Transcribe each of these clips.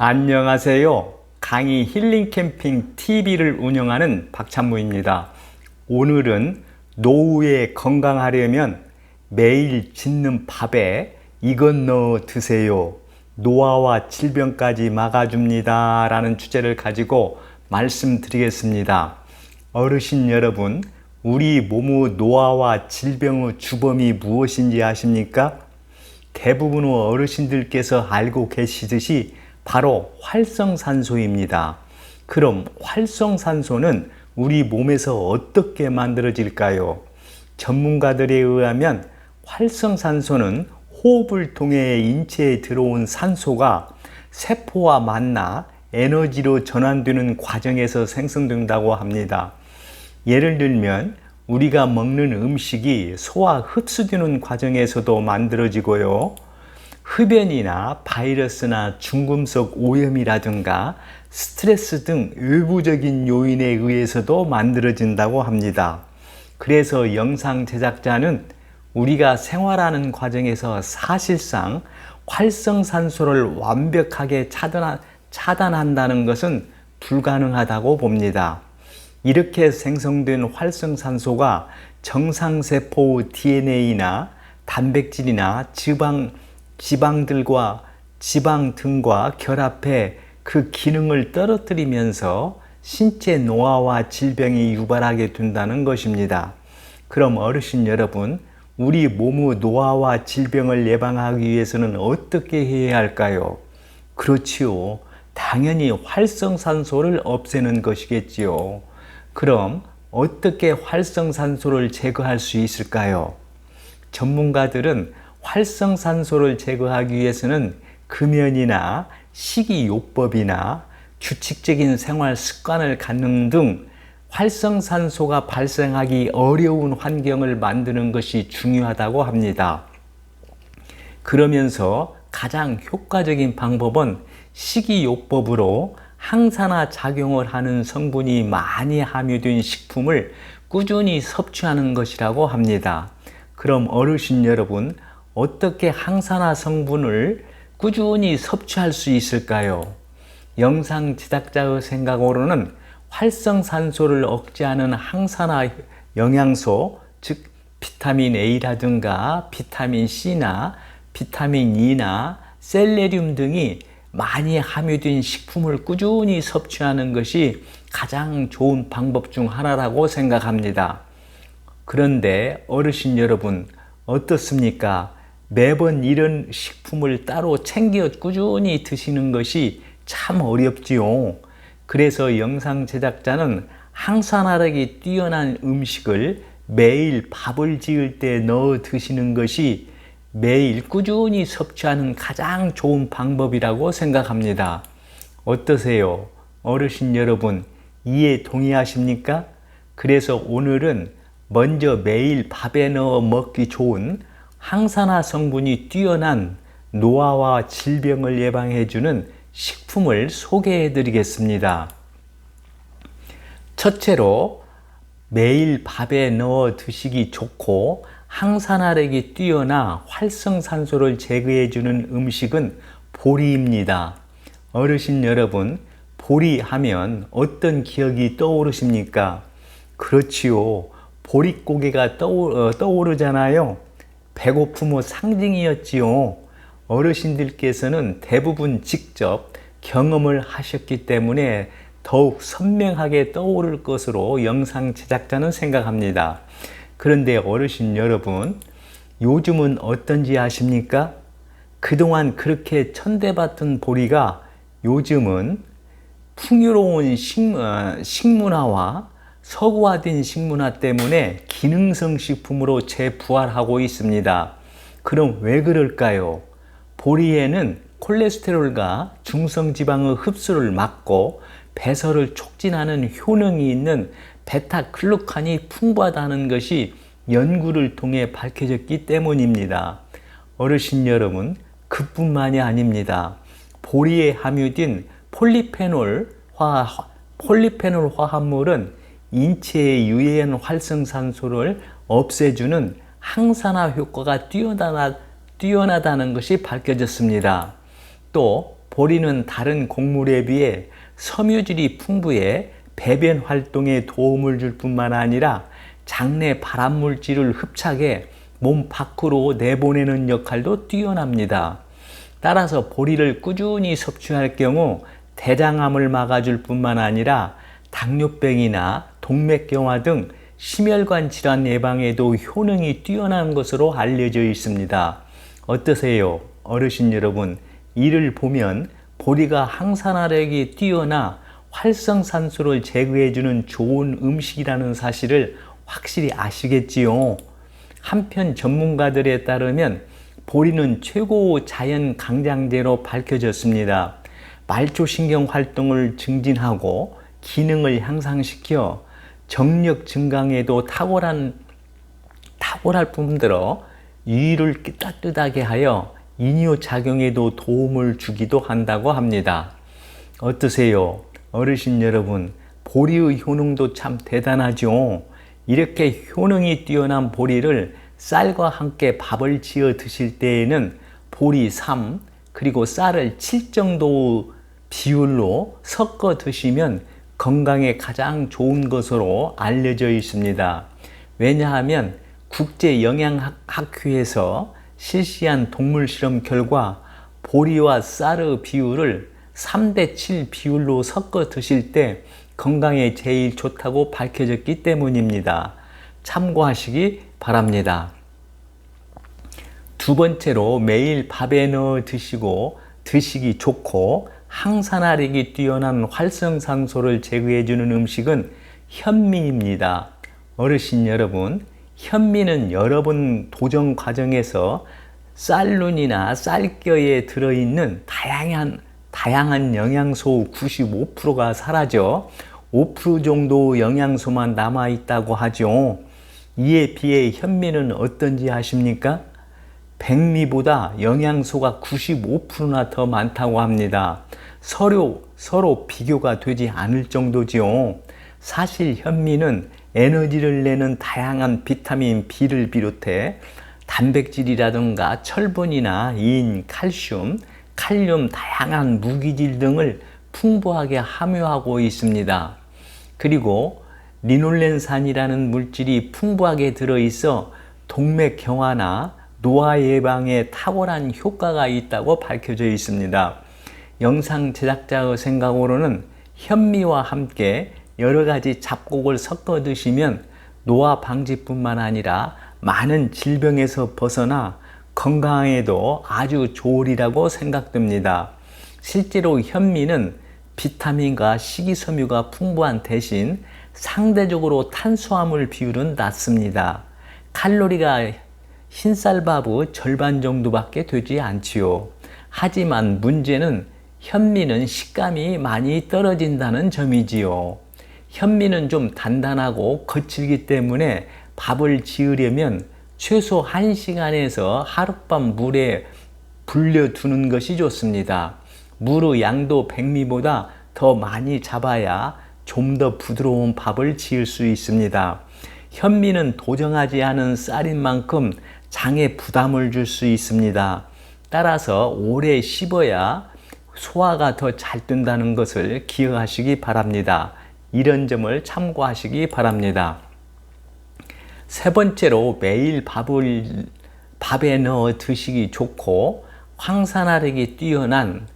안녕하세요. 강의 힐링 캠핑 TV를 운영하는 박찬무입니다. 오늘은 노후에 건강하려면 매일 짓는 밥에 이것 넣어 드세요. 노화와 질병까지 막아줍니다. 라는 주제를 가지고 말씀드리겠습니다. 어르신 여러분, 우리 몸의 노화와 질병의 주범이 무엇인지 아십니까? 대부분의 어르신들께서 알고 계시듯이 바로 활성산소입니다. 그럼 활성산소는 우리 몸에서 어떻게 만들어질까요? 전문가들에 의하면 활성산소는 호흡을 통해 인체에 들어온 산소가 세포와 만나 에너지로 전환되는 과정에서 생성된다고 합니다. 예를 들면 우리가 먹는 음식이 소화 흡수되는 과정에서도 만들어지고요. 흡연이나 바이러스나 중금속 오염이라든가 스트레스 등 외부적인 요인에 의해서도 만들어진다고 합니다. 그래서 영상 제작자는 우리가 생활하는 과정에서 사실상 활성산소를 완벽하게 차단한다는 것은 불가능하다고 봅니다. 이렇게 생성된 활성산소가 정상세포 DNA나 단백질이나 지방 등과 결합해 그 기능을 떨어뜨리면서 신체 노화와 질병이 유발하게 된다는 것입니다. 그럼 어르신 여러분, 우리 몸의 노화와 질병을 예방하기 위해서는 어떻게 해야 할까요? 그렇지요. 당연히 활성산소를 없애는 것이겠지요. 그럼 어떻게 활성산소를 제거할 수 있을까요? 전문가들은 활성산소를 제거하기 위해서는 금연이나 식이요법이나 규칙적인 생활 습관을 갖는 등 활성산소가 발생하기 어려운 환경을 만드는 것이 중요하다고 합니다. 그러면서 가장 효과적인 방법은 식이요법으로 항산화 작용을 하는 성분이 많이 함유된 식품을 꾸준히 섭취하는 것이라고 합니다. 그럼 어르신 여러분, 어떻게 항산화 성분을 꾸준히 섭취할 수 있을까요? 영상 제작자의 생각으로는 활성산소를 억제하는 항산화 영양소, 즉 비타민 A라든가 비타민 C나 비타민 E나 셀레늄 등이 많이 함유된 식품을 꾸준히 섭취하는 것이 가장 좋은 방법 중 하나라고 생각합니다. 그런데 어르신 여러분, 어떻습니까? 매번 이런 식품을 따로 챙겨 꾸준히 드시는 것이 참 어렵지요. 그래서 영상 제작자는 항산화력이 뛰어난 음식을 매일 밥을 지을 때 넣어 드시는 것이 매일 꾸준히 섭취하는 가장 좋은 방법이라고 생각합니다. 어떠세요? 어르신 여러분, 이에 동의하십니까? 그래서 오늘은 먼저 매일 밥에 넣어 먹기 좋은 항산화 성분이 뛰어난 노화와 질병을 예방해주는 식품을 소개해 드리겠습니다. 첫째로 매일 밥에 넣어 드시기 좋고 항산화력이 뛰어나 활성산소를 제거해주는 음식은 보리입니다. 어르신 여러분, 보리 하면 어떤 기억이 떠오르십니까? 그렇지요. 보릿고개가 떠오르잖아요. 배고픔의 상징이었지요. 어르신들께서는 대부분 직접 경험을 하셨기 때문에 더욱 선명하게 떠오를 것으로 영상 제작자는 생각합니다. 그런데 어르신 여러분, 요즘은 어떤지 아십니까? 그동안 그렇게 천대받던 보리가 요즘은 풍요로운 식문화와 서구화된 식문화 때문에 기능성 식품으로 재부활하고 있습니다. 그럼 왜 그럴까요? 보리에는 콜레스테롤과 중성지방의 흡수를 막고 배설을 촉진하는 효능이 있는 베타글루칸이 풍부하다는 것이 연구를 통해 밝혀졌기 때문입니다. 어르신 여러분, 그뿐만이 아닙니다. 보리에 함유된 폴리페놀 화합물은 인체에 유해한 활성산소를 없애주는 항산화 효과가 뛰어나다는 것이 밝혀졌습니다. 또 보리는 다른 곡물에 비해 섬유질이 풍부해 배변 활동에 도움을 줄 뿐만 아니라 장내 발암물질을 흡착해 몸 밖으로 내보내는 역할도 뛰어납니다. 따라서 보리를 꾸준히 섭취할 경우 대장암을 막아줄 뿐만 아니라 당뇨병이나 동맥경화 등 심혈관 질환 예방에도 효능이 뛰어난 것으로 알려져 있습니다. 어떠세요? 어르신 여러분, 이를 보면 보리가 항산화력이 뛰어나 활성산소를 제거해주는 좋은 음식이라는 사실을 확실히 아시겠지요? 한편 전문가들에 따르면 보리는 최고 자연 강장제로 밝혀졌습니다. 말초신경 활동을 증진하고 기능을 향상시켜 정력 증강에도 탁월할 뿐더러 유의를 따뜻하게 하여 이뇨작용에도 도움을 주기도 한다고 합니다. 어떠세요? 어르신 여러분, 보리의 효능도 참 대단하죠? 이렇게 효능이 뛰어난 보리를 쌀과 함께 밥을 지어 드실 때에는 보리 3 그리고 쌀을 7 정도 비율로 섞어 드시면 건강에 가장 좋은 것으로 알려져 있습니다. 왜냐하면 국제영양학회에서 실시한 동물 실험 결과 보리와 쌀의 비율을 3:7 비율로 섞어 드실 때 건강에 제일 좋다고 밝혀졌기 때문입니다. 참고하시기 바랍니다. 두 번째로 매일 밥에 넣어 드시기 좋고 항산화력이 뛰어난 활성산소를 제거해주는 음식은 현미입니다. 어르신 여러분, 현미는 여러 번 도전 과정에서 쌀눈이나 쌀겨에 들어있는 다양한 영양소 95%가 사라져 5% 정도 영양소만 남아있다고 하죠. 이에 비해 현미는 어떤지 아십니까? 백미보다 영양소가 95%나 더 많다고 합니다. 서로 비교가 되지 않을 정도지요. 사실 현미는 에너지를 내는 다양한 비타민 B를 비롯해 단백질이라든가 철분이나 인, 칼슘, 칼륨, 다양한 무기질 등을 풍부하게 함유하고 있습니다. 그리고 리놀렌산이라는 물질이 풍부하게 들어있어 동맥경화나 노화 예방에 탁월한 효과가 있다고 밝혀져 있습니다. 영상 제작자의 생각으로는 현미와 함께 여러 가지 잡곡을 섞어 드시면 노화 방지뿐만 아니라 많은 질병에서 벗어나 건강에도 아주 좋으리라고 생각됩니다. 실제로 현미는 비타민과 식이섬유가 풍부한 대신 상대적으로 탄수화물 비율은 낮습니다. 칼로리가 흰쌀밥의 절반 정도밖에 되지 않지요. 하지만 문제는 현미는 식감이 많이 떨어진다는 점이지요. 현미는 좀 단단하고 거칠기 때문에 밥을 지으려면 최소 1시간에서 하룻밤 물에 불려두는 것이 좋습니다. 물의 양도 백미보다 더 많이 잡아야 좀 더 부드러운 밥을 지을 수 있습니다. 현미는 도정하지 않은 쌀인 만큼 장에 부담을 줄 수 있습니다. 따라서 오래 씹어야 소화가 더 잘 된다는 것을 기억하시기 바랍니다. 이런 점을 참고하시기 바랍니다. 세 번째로 매일 밥에 넣어 드시기 좋고 항산화력이 뛰어난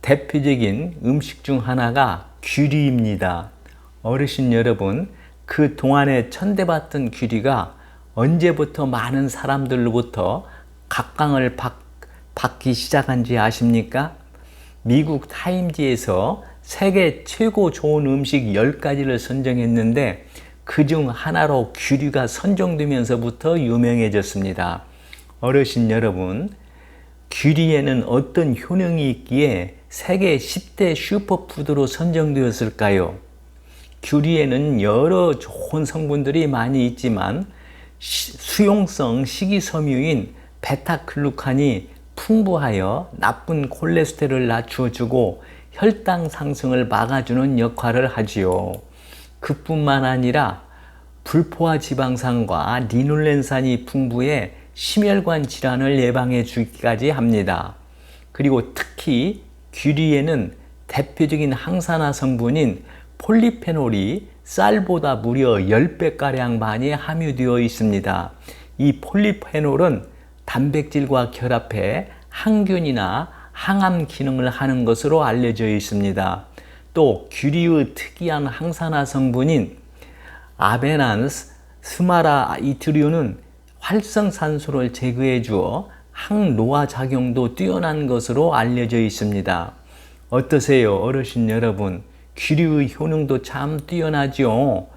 대표적인 음식 중 하나가 귀리입니다. 어르신 여러분, 그 동안에 천대받던 귀리가 언제부터 많은 사람들로부터 각광을 받기 시작한지 아십니까? 미국 타임지에서 세계 최고 좋은 음식 10가지를 선정했는데 그중 하나로 귀리가 선정되면서부터 유명해졌습니다. 어르신 여러분, 귀리에는 어떤 효능이 있기에 세계 10대 슈퍼푸드로 선정되었을까요? 귀리에는 여러 좋은 성분들이 많이 있지만 수용성 식이섬유인 베타글루칸이 풍부하여 나쁜 콜레스테롤을 낮추어주고 혈당 상승을 막아주는 역할을 하지요. 그뿐만 아니라 불포화 지방산과 리놀렌산이 풍부해 심혈관 질환을 예방해 주기까지 합니다. 그리고 특히 귀리에는 대표적인 항산화 성분인 폴리페놀이 쌀보다 무려 10배가량 많이 함유되어 있습니다. 이 폴리페놀은 단백질과 결합해 항균이나 항암 기능을 하는 것으로 알려져 있습니다. 또 귀리의 특이한 항산화 성분인 아베난 스마라이트류는 활성산소를 제거해 주어 항노화 작용도 뛰어난 것으로 알려져 있습니다. 어떠세요, 어르신 여러분? 귀리의 효능도 참 뛰어나죠.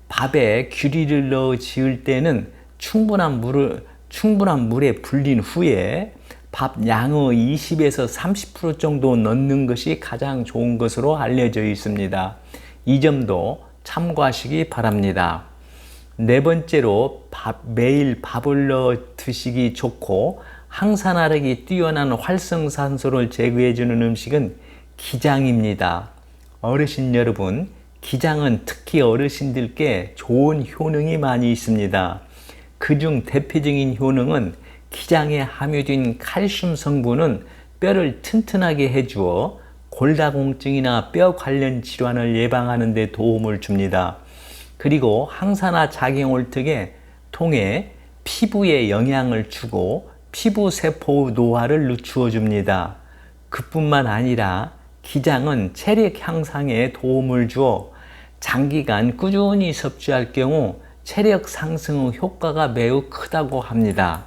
밥에 귀리를 넣어 지을 때는 충분한 물에 불린 후에 밥 양의 20에서 30% 정도 넣는 것이 가장 좋은 것으로 알려져 있습니다. 이 점도 참고하시기 바랍니다. 네 번째로 매일 밥을 넣어 드시기 좋고 항산화력이 뛰어난 활성산소를 제거해주는 음식은 기장입니다. 어르신 여러분, 기장은 특히 어르신들께 좋은 효능이 많이 있습니다. 그중 대표적인 효능은 기장에 함유된 칼슘 성분은 뼈를 튼튼하게 해주어 골다공증이나 뼈 관련 질환을 예방하는 데 도움을 줍니다. 그리고 항산화 작용을 통해 피부에 영향을 주고 피부 세포 노화를 늦추어 줍니다. 그뿐만 아니라 기장은 체력 향상에 도움을 주어 장기간 꾸준히 섭취할 경우 체력 상승의 효과가 매우 크다고 합니다.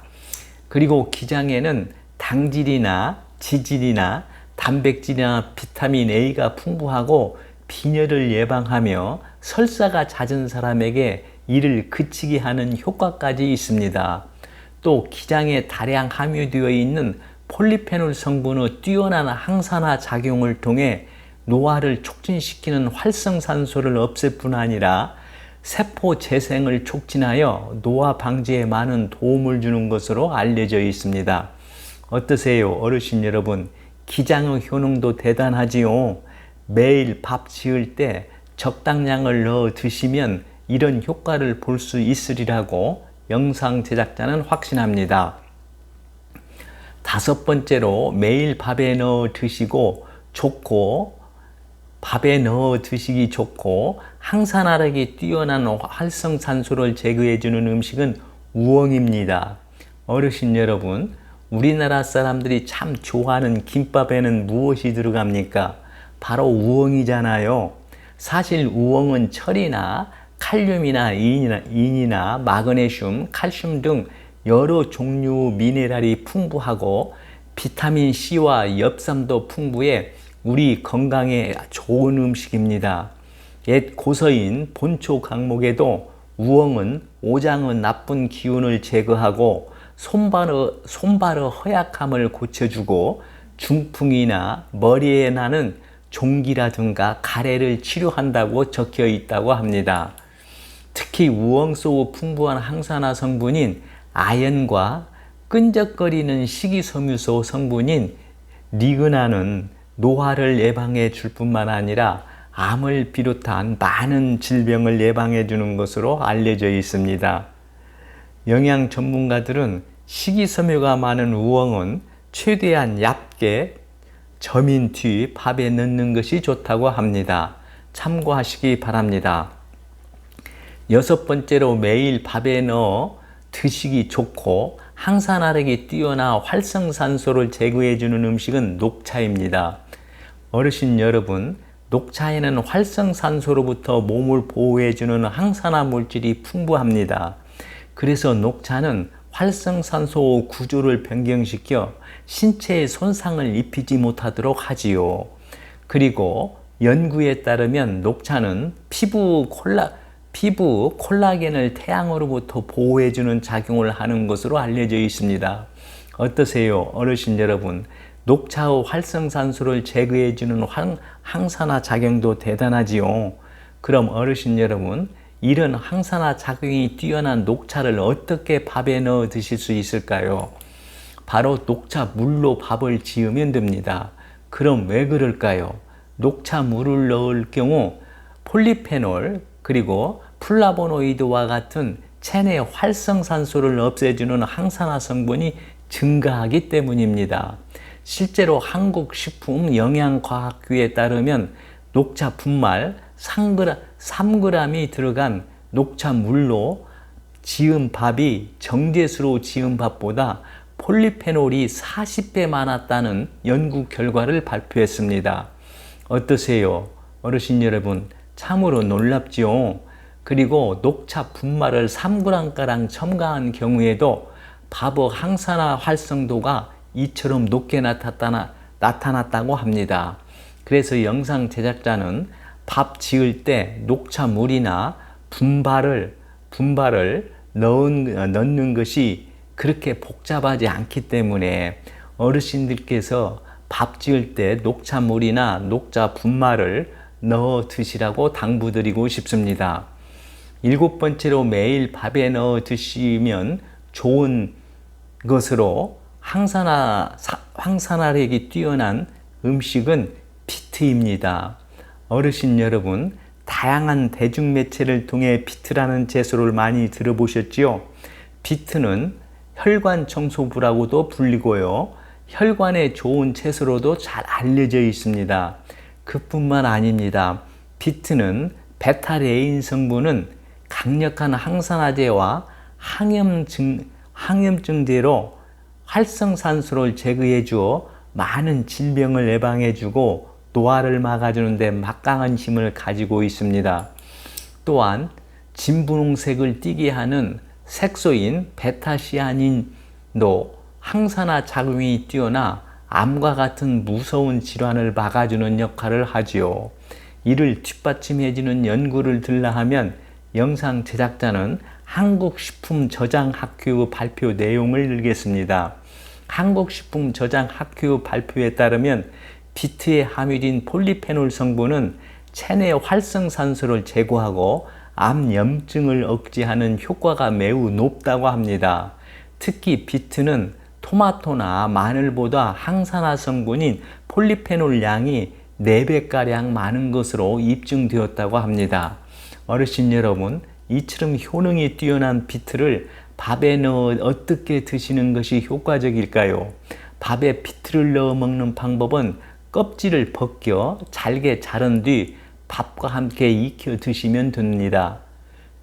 그리고 기장에는 당질이나 지질이나 단백질이나 비타민 A가 풍부하고 빈혈을 예방하며 설사가 잦은 사람에게 이를 그치게 하는 효과까지 있습니다. 또 기장에 다량 함유되어 있는 폴리페놀 성분의 뛰어난 항산화 작용을 통해 노화를 촉진시키는 활성산소를 없앨 뿐 아니라 세포 재생을 촉진하여 노화 방지에 많은 도움을 주는 것으로 알려져 있습니다. 어떠세요, 어르신 여러분? 기장의 효능도 대단하지요. 매일 밥 지을 때 적당량을 넣어 드시면 이런 효과를 볼 수 있으리라고 영상 제작자는 확신합니다. 다섯 번째로 매일 밥에 넣어 드시기 좋고 항산화력이 뛰어난 활성산소를 제거해주는 음식은 우엉입니다. 어르신 여러분, 우리나라 사람들이 참 좋아하는 김밥에는 무엇이 들어갑니까? 바로 우엉이잖아요. 사실 우엉은 철이나 칼륨이나 인이나 마그네슘, 칼슘 등 여러 종류 미네랄이 풍부하고 비타민 C와 엽산도 풍부해 우리 건강에 좋은 음식입니다. 옛 고서인 본초 강목에도 우엉은 오장의 나쁜 기운을 제거하고 손발의 허약함을 고쳐주고 중풍이나 머리에 나는 종기라든가 가래를 치료한다고 적혀 있다고 합니다. 특히 우엉 속 풍부한 항산화 성분인 아연과 끈적거리는 식이섬유소 성분인 리그나는 노화를 예방해 줄 뿐만 아니라 암을 비롯한 많은 질병을 예방해 주는 것으로 알려져 있습니다. 영양 전문가들은 식이섬유가 많은 우엉은 최대한 얇게 저민 뒤 밥에 넣는 것이 좋다고 합니다. 참고하시기 바랍니다. 여섯 번째로 매일 밥에 넣어 드시기 좋고 항산화력이 뛰어나 활성산소를 제거해주는 음식은 녹차입니다. 어르신 여러분, 녹차에는 활성산소로부터 몸을 보호해주는 항산화 물질이 풍부합니다. 그래서 녹차는 활성산소 구조를 변경시켜 신체에 손상을 입히지 못하도록 하지요. 그리고 연구에 따르면 녹차는 피부 콜라겐을 태양으로부터 보호해주는 작용을 하는 것으로 알려져 있습니다. 어떠세요, 어르신 여러분? 녹차의 활성산소를 제거해주는 항산화 작용도 대단하지요. 그럼 어르신 여러분, 이런 항산화 작용이 뛰어난 녹차를 어떻게 밥에 넣어 드실 수 있을까요? 바로 녹차 물로 밥을 지으면 됩니다. 그럼 왜 그럴까요? 녹차 물을 넣을 경우 폴리페놀 그리고 플라보노이드와 같은 체내 활성산소를 없애주는 항산화 성분이 증가하기 때문입니다. 실제로 한국식품영양과학회에 따르면 녹차 분말 3g이 들어간 녹차물로 지은 밥이 정제수로 지은 밥보다 폴리페놀이 40배 많았다는 연구 결과를 발표했습니다. 어떠세요? 어르신 여러분, 참으로 놀랍지요? 그리고 녹차 분말을 3g가량 첨가한 경우에도 밥의 항산화 활성도가 이처럼 높게 나타났다고 합니다. 그래서 영상 제작자는 밥 지을 때 녹차물이나 분발을 넣는 것이 그렇게 복잡하지 않기 때문에 어르신들께서 밥 지을 때 녹차물이나 녹차 분말을 넣어 드시라고 당부드리고 싶습니다. 7번째로 매일 밥에 넣어 드시면 좋은 것으로 항산화력이 뛰어난 음식은 피트입니다. 어르신 여러분, 다양한 대중매체를 통해 피트라는 채소를 많이 들어보셨지요? 피트는 혈관 청소부라고도 불리고요. 혈관에 좋은 채소로도 잘 알려져 있습니다. 그뿐만 아닙니다. 피트는 베타레인 성분은 강력한 항산화제와 항염증제로 활성산소를 제거해 주어 많은 질병을 예방해 주고 노화를 막아주는 데 막강한 힘을 가지고 있습니다. 또한 진분홍색을 띠게 하는 색소인 베타시아닌도 항산화 작용이 뛰어나 암과 같은 무서운 질환을 막아주는 역할을 하지요. 이를 뒷받침해주는 연구를 들라하면 영상 제작자는 한국식품저장학회 발표 내용을 읽겠습니다. 한국식품저장학회 발표에 따르면 비트에 함유된 폴리페놀 성분은 체내 활성산소를 제거하고 암염증을 억제하는 효과가 매우 높다고 합니다. 특히 비트는 토마토나 마늘보다 항산화 성분인 폴리페놀 양이 4배가량 많은 것으로 입증되었다고 합니다. 어르신 여러분, 이처럼 효능이 뛰어난 비트를 밥에 넣어 어떻게 드시는 것이 효과적일까요? 밥에 비트를 넣어 먹는 방법은 껍질을 벗겨 잘게 자른 뒤 밥과 함께 익혀 드시면 됩니다.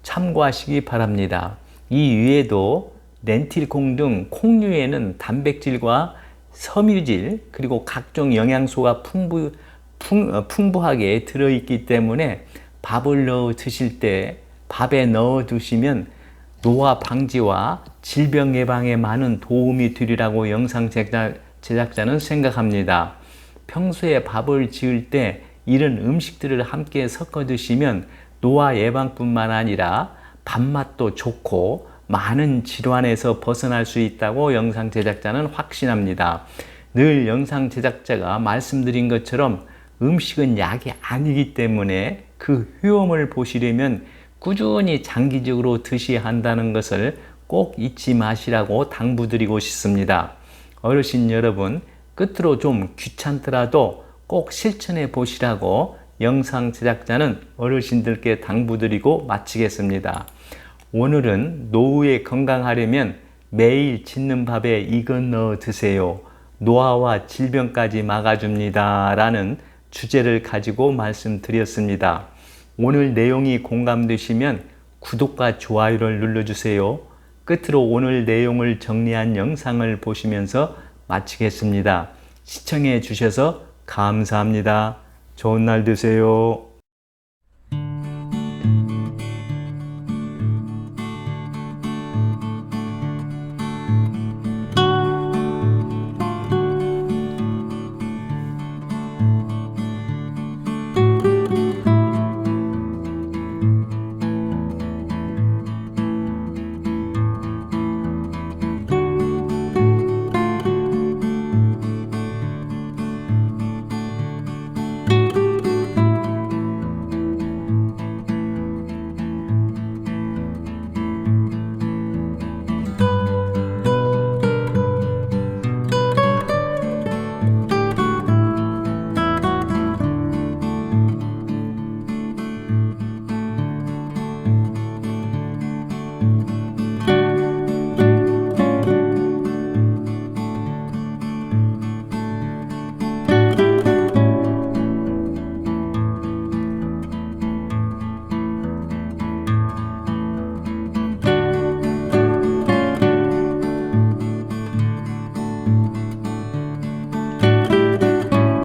참고하시기 바랍니다. 이 외에도 렌틸콩 등 콩류에는 단백질과 섬유질 그리고 각종 영양소가 풍부하게 들어있기 때문에 밥을 넣어 드실 때 밥에 넣어 두시면 노화 방지와 질병 예방에 많은 도움이 되리라고 영상 제작자는 생각합니다. 평소에 밥을 지을 때 이런 음식들을 함께 섞어 드시면 노화 예방뿐만 아니라 밥맛도 좋고 많은 질환에서 벗어날 수 있다고 영상 제작자는 확신합니다. 늘 영상 제작자가 말씀드린 것처럼 음식은 약이 아니기 때문에 그 효험을 보시려면 꾸준히 장기적으로 드셔야 한다는 것을 꼭 잊지 마시라고 당부드리고 싶습니다. 어르신 여러분, 끝으로 좀 귀찮더라도 꼭 실천해 보시라고 영상 제작자는 어르신들께 당부드리고 마치겠습니다. 오늘은 노후에 건강하려면 매일 짓는 밥에 이것 넣어 드세요. 노화와 질병까지 막아줍니다. 라는 주제를 가지고 말씀드렸습니다. 오늘 내용이 공감되시면 구독과 좋아요를 눌러주세요. 끝으로 오늘 내용을 정리한 영상을 보시면서 마치겠습니다. 시청해 주셔서 감사합니다. 좋은 날 되세요.